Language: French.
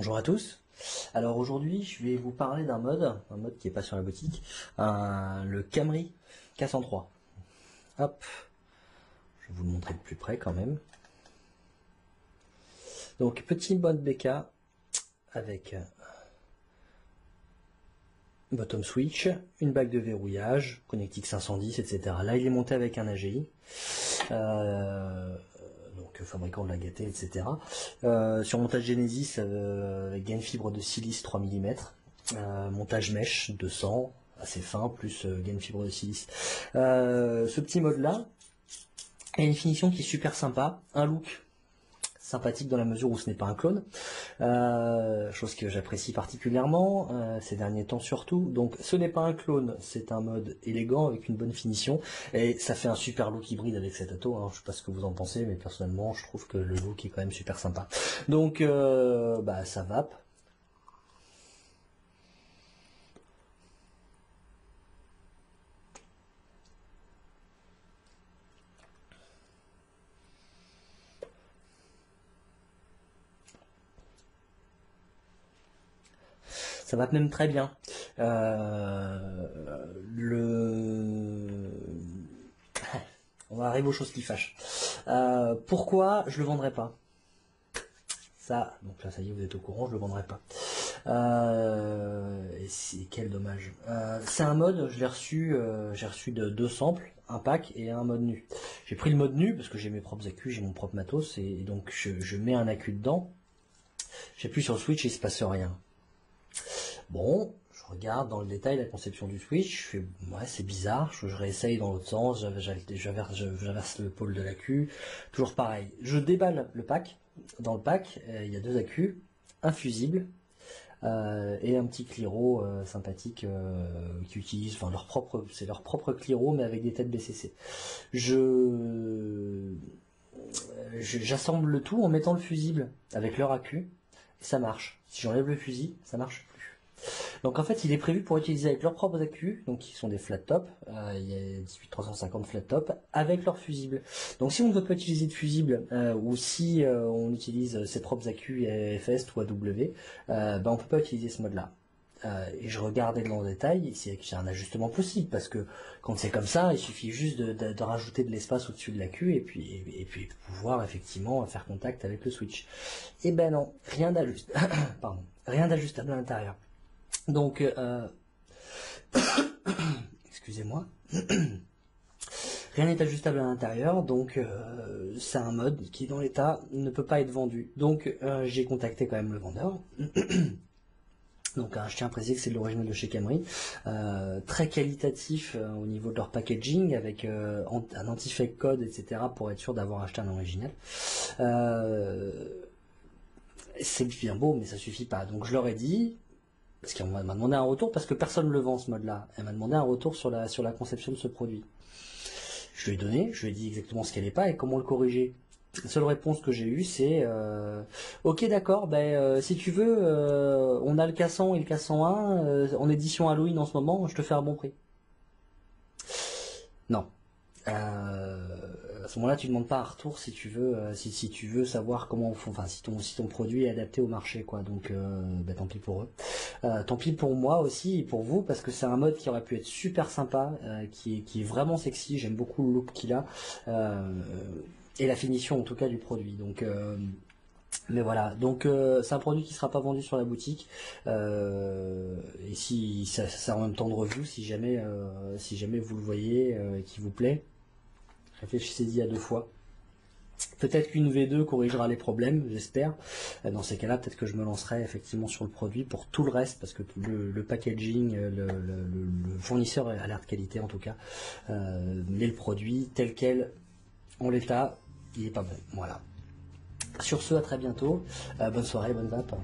Bonjour à tous. Alors aujourd'hui, je vais vous parler d'un mode qui est pas sur la boutique, le Camry K103. Hop, je vais vous le montrer de plus près quand même. Donc petit mode BK avec bottom switch, une bague de verrouillage, connectique 510, etc. Là, il est monté avec un AGI. Donc fabricant de la Gaté, etc. Sur montage Genesis avec gaine fibre de silice 3 mm, montage mèche 200, assez fin, plus gaine fibre de silice. Ce petit mode là a une finition qui est super sympa, un look sympathique dans la mesure où ce n'est pas un clone, chose que j'apprécie particulièrement ces derniers temps surtout. Donc ce n'est pas un clone, c'est un mode élégant avec une bonne finition et ça fait un super look hybride avec cet auto, hein. Je sais pas ce que vous en pensez, mais personnellement je trouve que le look est quand même super sympa. Donc ça vape. Ça va même très bien. On va arriver aux choses qui fâchent. Pourquoi je le vendrai pas? Ça, donc là, ça y est, vous êtes au courant, je le vendrai pas. Et quel dommage. C'est un mode, je l'ai reçu, j'ai reçu deux samples, un pack et un mode nu. J'ai pris le mode nu parce que j'ai mes propres accus, j'ai mon propre matos, et donc je mets un accu dedans. J'appuie sur le switch et il se passe rien. Bon, je regarde dans le détail la conception du switch, je fais ouais c'est bizarre, je réessaye dans l'autre sens, j'inverse le pôle de l'accu, toujours pareil. Je déballe le pack, dans le pack il y a deux accus, un fusible et un petit Cliro sympathique qui utilise, enfin c'est leur propre Cliro mais avec des têtes BCC. J'assemble le tout en mettant le fusible avec leur accu et ça marche. Si j'enlève le fusil, ça marche plus. Donc en fait, il est prévu pour utiliser avec leurs propres accus, donc qui sont des flat top, il y a 18350 flat top, avec leur fusible. Donc si on ne veut pas utiliser de fusible, ou si on utilise ses propres accus FS ou AW, on peut pas utiliser ce mode-là. Et je regardais dans le détail, c'est un ajustement possible, parce que quand c'est comme ça, il suffit juste de rajouter de l'espace au-dessus de l'accu, et puis pouvoir effectivement faire contact avec le switch. Et ben non, rien d'ajustable à l'intérieur. Donc, excusez-moi, rien n'est ajustable à l'intérieur, donc c'est un mode qui dans l'état ne peut pas être vendu. Donc j'ai contacté quand même le vendeur. Donc je tiens à préciser que c'est de l'original de chez Camry, très qualitatif au niveau de leur packaging, avec un anti-fake code, etc. pour être sûr d'avoir acheté un original. C'est bien beau, mais ça suffit pas. Donc je leur ai dit, parce qu'elle m'a demandé un retour, parce que personne ne le vend ce mode-là. Elle m'a demandé un retour sur la conception de ce produit. Je lui ai donné, je lui ai dit exactement ce qu'elle n'est pas et comment le corriger. La seule réponse que j'ai eue, c'est ok d'accord, si tu veux, on a le K100 et le K101 en édition Halloween en ce moment, je te fais un bon prix. Non. À ce moment-là, tu demandes pas un retour si tu veux, si tu veux savoir comment, enfin si ton produit est adapté au marché, quoi. Donc, tant pis pour eux. Tant pis pour moi aussi et pour vous, parce que c'est un mode qui aurait pu être super sympa, qui est vraiment sexy. J'aime beaucoup le look qu'il a et la finition en tout cas du produit. Donc mais voilà, donc c'est un produit qui sera pas vendu sur la boutique, et si ça sert en même temps de review, si jamais vous le voyez et qui vous plaît, réfléchissez-y à deux fois. Peut-être qu'une V2 corrigera les problèmes, j'espère. Dans ces cas-là, peut-être que je me lancerai effectivement sur le produit pour tout le reste, parce que le packaging, le fournisseur a l'air de qualité en tout cas, mais le produit tel quel, en l'état, il est pas bon. Voilà. Sur ce, à très bientôt. Bonne soirée, bonne vape.